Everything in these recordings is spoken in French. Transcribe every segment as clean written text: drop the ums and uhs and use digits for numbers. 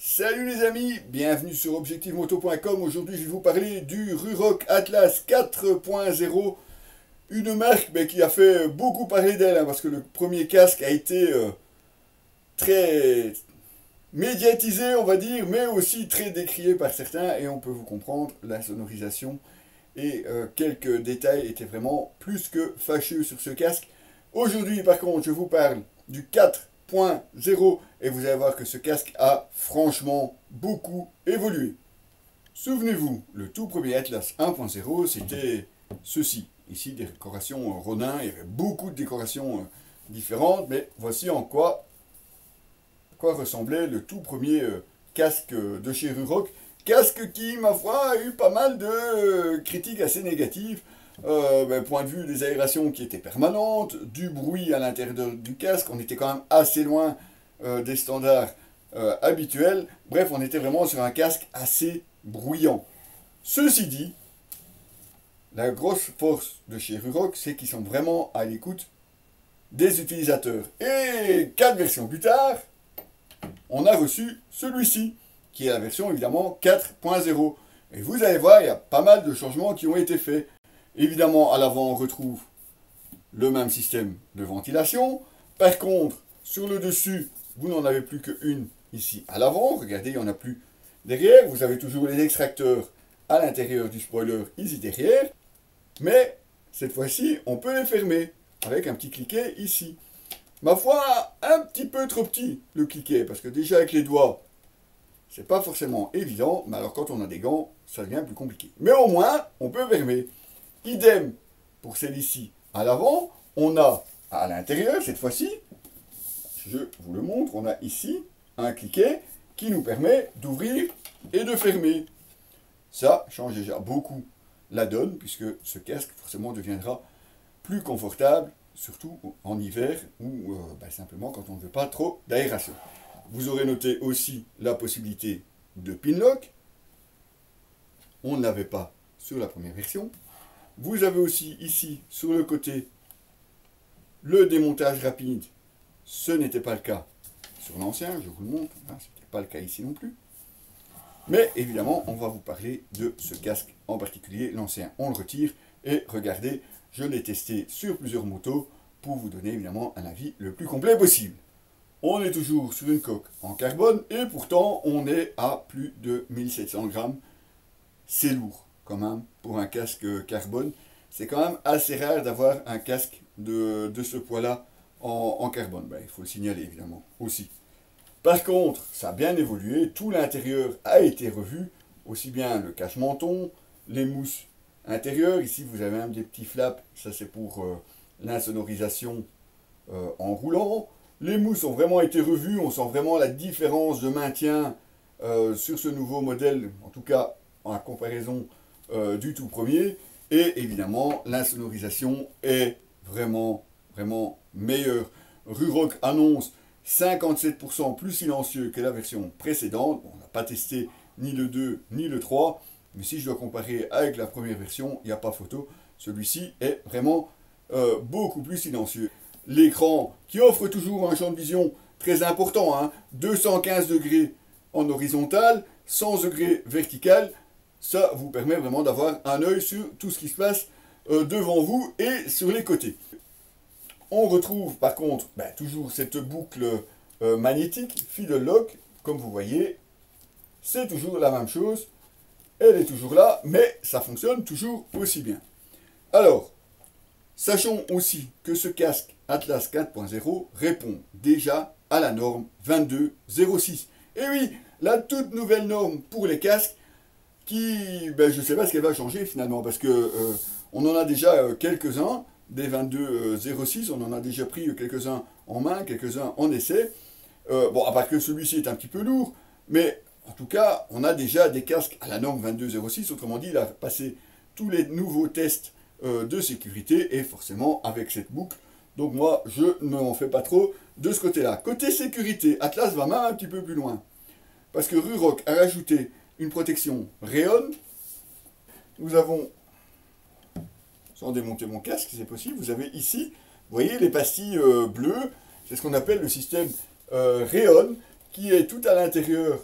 Salut les amis, bienvenue sur objectivemoto.com. Aujourd'hui je vais vous parler du Ruroc Atlas 4.0, une marque qui a fait beaucoup parler d'elle, parce que le premier casque a été très médiatisé on va dire, mais aussi très décrié par certains, et on peut vous comprendre, la sonorisation et quelques détails étaient vraiment plus que fâcheux sur ce casque. Aujourd'hui par contre je vous parle du 4.0 et vous allez voir que ce casque a franchement beaucoup évolué. Souvenez-vous, le tout premier Atlas 1.0 c'était ceci. Ici des décorations Ronin, il y avait beaucoup de décorations différentes, mais voici en quoi ressemblait le tout premier casque de chez Ruroc. Casque qui, ma foi, a eu pas mal de critiques assez négatives. Point de vue des aérations qui étaient permanentes, du bruit à l'intérieur du casque, on était quand même assez loin des standards habituels. Bref, on était vraiment sur un casque assez bruyant. Ceci dit, la grosse force de chez Ruroc, c'est qu'ils sont vraiment à l'écoute des utilisateurs. Et 4 versions plus tard, on a reçu celui-ci, qui est la version évidemment 4.0. Et vous allez voir, il y a pas mal de changements qui ont été faits. Évidemment, à l'avant, on retrouve le même système de ventilation. Par contre, sur le dessus, vous n'en avez plus qu'une ici à l'avant. Regardez, il n'y en a plus derrière. Vous avez toujours les extracteurs à l'intérieur du spoiler ici derrière. Mais cette fois-ci, on peut les fermer avec un petit cliquet ici. Ma foi, un petit peu trop petit le cliquet, parce que déjà avec les doigts, c'est pas forcément évident, mais alors quand on a des gants, ça devient plus compliqué. Mais au moins, on peut fermer. Idem pour celle-ci à l'avant, on a à l'intérieur, cette fois-ci, je vous le montre, on a ici un cliquet qui nous permet d'ouvrir et de fermer. Ça change déjà beaucoup la donne, puisque ce casque forcément deviendra plus confortable, surtout en hiver ou simplement quand on ne veut pas trop d'aération. Vous aurez noté aussi la possibilité de pin lock. On ne l'avait pas sur la première version. Vous avez aussi ici, sur le côté, le démontage rapide. Ce n'était pas le cas sur l'ancien, je vous le montre. Ce n'était pas le cas ici non plus. Mais évidemment, on va vous parler de ce casque en particulier. L'ancien, on le retire. Et regardez, je l'ai testé sur plusieurs motos pour vous donner évidemment un avis le plus complet possible. On est toujours sur une coque en carbone et pourtant on est à plus de 1700 grammes. C'est lourd quand même pour un casque carbone. C'est quand même assez rare d'avoir un casque de ce poids-là en carbone. Il faut le signaler évidemment aussi. Par contre, ça a bien évolué. Tout l'intérieur a été revu. Aussi bien le cache-menton, les mousses intérieures. Ici vous avez même des petits flaps. Ça c'est pour l'insonorisation en roulant. Les mousses ont vraiment été revues, on sent vraiment la différence de maintien sur ce nouveau modèle, en tout cas en comparaison du tout premier. Et évidemment, l'insonorisation est vraiment meilleure. Ruroc annonce 57% plus silencieux que la version précédente. On n'a pas testé ni le 2 ni le 3, mais si je dois comparer avec la première version, il n'y a pas photo. Celui-ci est vraiment beaucoup plus silencieux. L'écran qui offre toujours un champ de vision très important, 215 degrés en horizontal, 100 degrés vertical, ça vous permet vraiment d'avoir un œil sur tout ce qui se passe devant vous et sur les côtés. On retrouve par contre toujours cette boucle magnétique, Fiddle Lock, comme vous voyez, c'est toujours la même chose, elle est toujours là, mais ça fonctionne toujours aussi bien. Alors, sachons aussi que ce casque Atlas 4.0 répond déjà à la norme 2206. Et oui, la toute nouvelle norme pour les casques qui, je ne sais pas ce qu'elle va changer finalement, parce que on en a déjà quelques-uns, des 2206, on en a déjà pris quelques-uns en main, quelques-uns en essai. À part que celui-ci est un petit peu lourd, mais en tout cas, on a déjà des casques à la norme 2206, autrement dit, il a passé tous les nouveaux tests de sécurité et forcément avec cette boucle. Donc moi, je ne m'en fais pas trop de ce côté-là. Côté sécurité, Atlas va même un petit peu plus loin. Parce que Ruroc a rajouté une protection Rhéon. Nous avons, sans démonter mon casque si c'est possible, vous avez ici, vous voyez les pastilles bleues, c'est ce qu'on appelle le système Rhéon, qui est tout à l'intérieur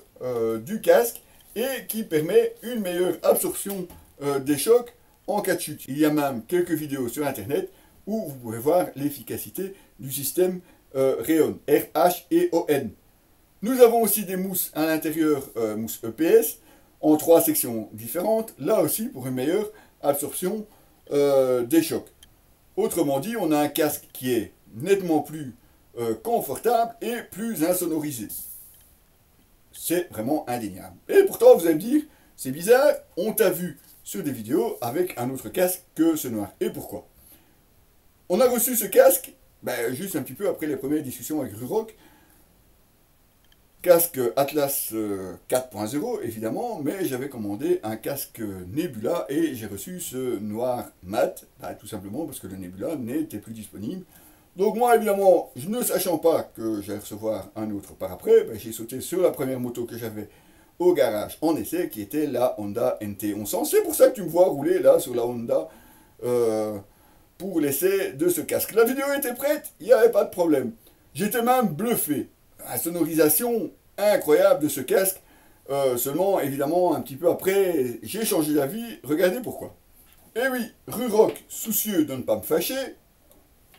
du casque et qui permet une meilleure absorption des chocs en cas de chute. Il y a même quelques vidéos sur internet où vous pouvez voir l'efficacité du système Rheon, R-H-E-O-N. Nous avons aussi des mousses à l'intérieur, mousse EPS, en 3 sections différentes, là aussi pour une meilleure absorption des chocs. Autrement dit, on a un casque qui est nettement plus confortable et plus insonorisé. C'est vraiment indéniable. Et pourtant, vous allez me dire, c'est bizarre, on t'a vu sur des vidéos avec un autre casque que ce noir. Et pourquoi? On a reçu ce casque, juste un petit peu après les premières discussions avec Ruroc. Casque Atlas 4.0 évidemment, mais j'avais commandé un casque Nebula et j'ai reçu ce noir mat, tout simplement parce que le Nebula n'était plus disponible. Donc moi évidemment, ne sachant pas que j'allais recevoir un autre par après, j'ai sauté sur la première moto que j'avais au garage en essai, qui était la Honda NT1100. C'est pour ça que tu me vois rouler là sur la Honda pour l'essai de ce casque. La vidéo était prête, il n'y avait pas de problème. J'étais même bluffé. La sonorisation incroyable de ce casque. Seulement, évidemment, un petit peu après, j'ai changé d'avis. Regardez pourquoi. Eh oui, Ruroc, soucieux de ne pas me fâcher,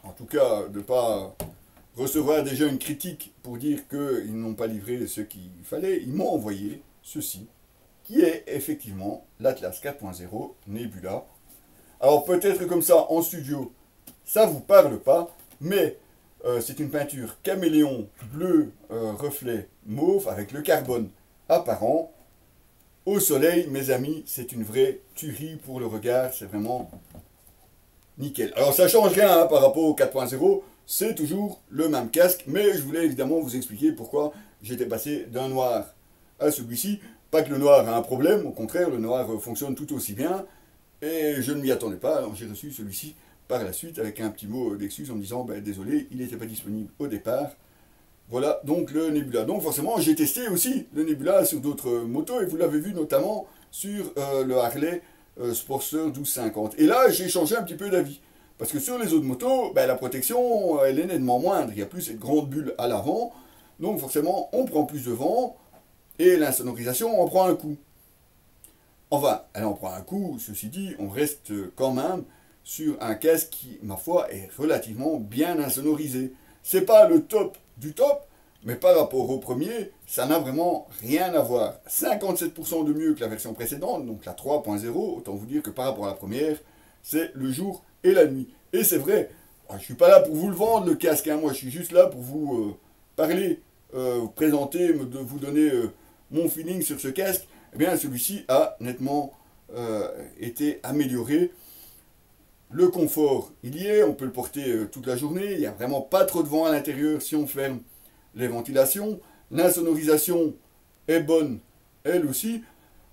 en tout cas de ne pas recevoir déjà une critique pour dire qu'ils n'ont pas livré ce qu'il fallait, ils m'ont envoyé ceci, qui est effectivement l'Atlas 4.0 Nebula. Alors peut-être comme ça, en studio, ça ne vous parle pas, mais c'est une peinture caméléon bleu reflet mauve avec le carbone apparent. Au soleil, mes amis, c'est une vraie tuerie pour le regard, c'est vraiment nickel. Alors ça ne change rien par rapport au 4.0, c'est toujours le même casque, mais je voulais évidemment vous expliquer pourquoi j'étais passé d'un noir à celui-ci. Pas que le noir a un problème, au contraire, le noir fonctionne tout aussi bien, et je ne m'y attendais pas, alors j'ai reçu celui-ci par la suite avec un petit mot d'excuse en me disant désolé, il n'était pas disponible au départ. Voilà donc le Nebula. Donc forcément j'ai testé aussi le Nebula sur d'autres motos et vous l'avez vu notamment sur le Harley Sportster 1250. Et là j'ai changé un petit peu d'avis. Parce que sur les autres motos, la protection elle est nettement moindre. Il n'y a plus cette grande bulle à l'avant. Donc forcément on prend plus de vent et l'insonorisation en prend un coup. Enfin, elle en prend un coup, ceci dit, on reste quand même sur un casque qui, ma foi, est relativement bien insonorisé. C'est pas le top du top, mais par rapport au premier, ça n'a vraiment rien à voir. 57% de mieux que la version précédente, donc la 3.0, autant vous dire que par rapport à la première, c'est le jour et la nuit. Et c'est vrai, je ne suis pas là pour vous le vendre, le casque, moi je suis juste là pour vous parler, vous présenter, vous donner mon feeling sur ce casque. Eh bien, celui-ci a nettement été amélioré. Le confort, il y est, on peut le porter toute la journée, il n'y a vraiment pas trop de vent à l'intérieur si on ferme les ventilations. L'insonorisation est bonne, elle aussi.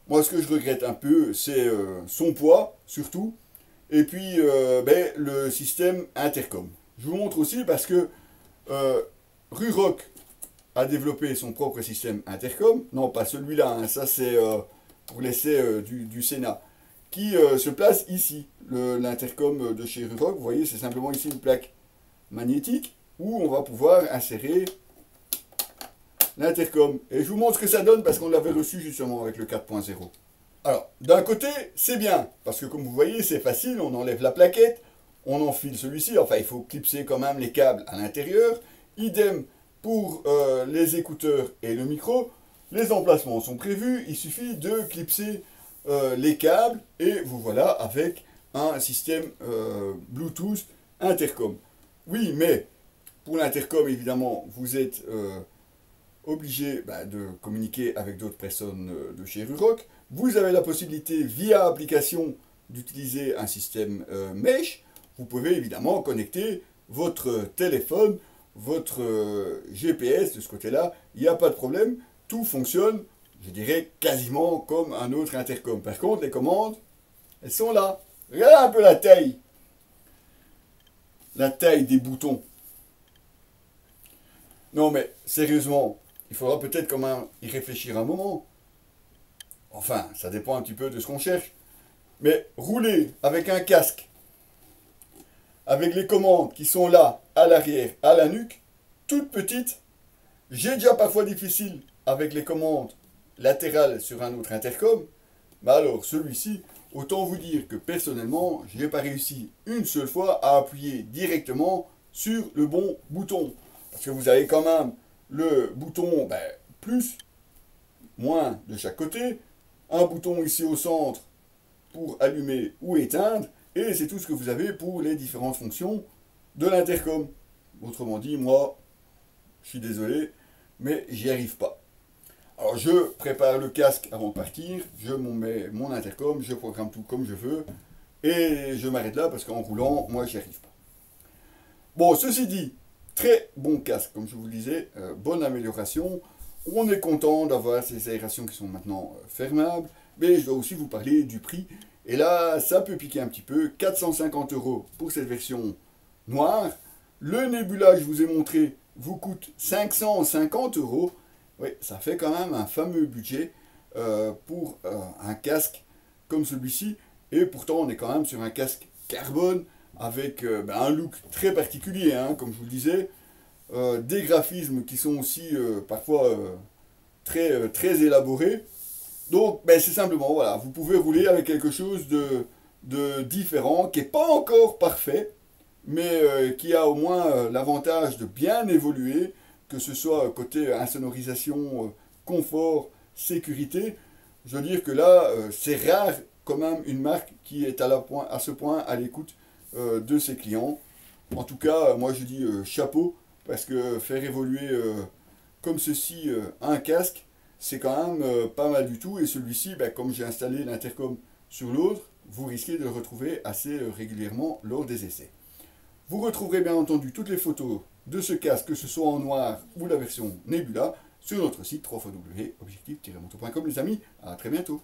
Moi, ce que je regrette un peu, c'est son poids, surtout, et puis le système intercom. Je vous montre aussi parce que Ruroc a développé son propre système intercom, non pas celui-là, ça c'est pour l'essai du Sénat, qui se place ici, l'intercom de chez Ruroc. Vous voyez, c'est simplement ici une plaque magnétique où on va pouvoir insérer l'intercom. Et je vous montre ce que ça donne parce qu'on l'avait reçu justement avec le 4.0. Alors, d'un côté, c'est bien, parce que comme vous voyez, c'est facile, on enlève la plaquette, on enfile celui-ci, enfin il faut clipser quand même les câbles à l'intérieur, idem pour les écouteurs et le micro. Les emplacements sont prévus, il suffit de clipser les câbles et vous voilà avec un système Bluetooth intercom. Oui, mais pour l'intercom, évidemment, vous êtes obligé de communiquer avec d'autres personnes de chez Ruroc. Vous avez la possibilité, via application, d'utiliser un système mesh. Vous pouvez évidemment connecter votre téléphone, votre GPS de ce côté-là. Il n'y a pas de problème. Tout fonctionne, je dirais, quasiment comme un autre intercom. Par contre, les commandes, elles sont là. Regardez un peu la taille. La taille des boutons. Non mais, sérieusement, il faudra peut-être quand même y réfléchir un moment. Enfin, ça dépend un petit peu de ce qu'on cherche. Mais rouler avec un casque, avec les commandes qui sont là, à l'arrière, à la nuque, toutes petites, J'ai déjà parfois difficile avec les commandes latérales sur un autre intercom, mais alors celui-ci, autant vous dire que personnellement, je n'ai pas réussi une seule fois à appuyer directement sur le bon bouton. Parce que vous avez quand même le bouton plus, moins de chaque côté, un bouton ici au centre pour allumer ou éteindre, et c'est tout ce que vous avez pour les différentes fonctions de l'intercom. Autrement dit, moi, je suis désolé, mais j'y arrive pas. Alors je prépare le casque avant de partir, je mets mon intercom, je programme tout comme je veux, et je m'arrête là parce qu'en roulant, moi, j'y arrive pas. Bon, ceci dit, très bon casque, comme je vous le disais, bonne amélioration. On est content d'avoir ces aérations qui sont maintenant fermables, mais je dois aussi vous parler du prix. Et là, ça peut piquer un petit peu, 450 € pour cette version noire. Le Nebula que je vous ai montré vous coûte 550 €. Oui, ça fait quand même un fameux budget pour un casque comme celui-ci. Et pourtant, on est quand même sur un casque carbone avec un look très particulier, hein, comme je vous le disais. Des graphismes qui sont aussi parfois très élaborés. Donc, c'est simplement, voilà, vous pouvez rouler avec quelque chose de différent, qui n'est pas encore parfait, mais qui a au moins l'avantage de bien évoluer, que ce soit côté insonorisation, confort, sécurité. Je veux dire que là, c'est rare quand même une marque qui est à ce point à l'écoute de ses clients. En tout cas, moi je dis chapeau, parce que faire évoluer comme ceci un casque, c'est quand même pas mal du tout. Et celui-ci, comme j'ai installé l'intercom sur l'autre, vous risquez de le retrouver assez régulièrement lors des essais. Vous retrouverez bien entendu toutes les photos de ce casque, que ce soit en noir ou la version Nebula, sur notre site www.objectif-moto.com les amis. À très bientôt.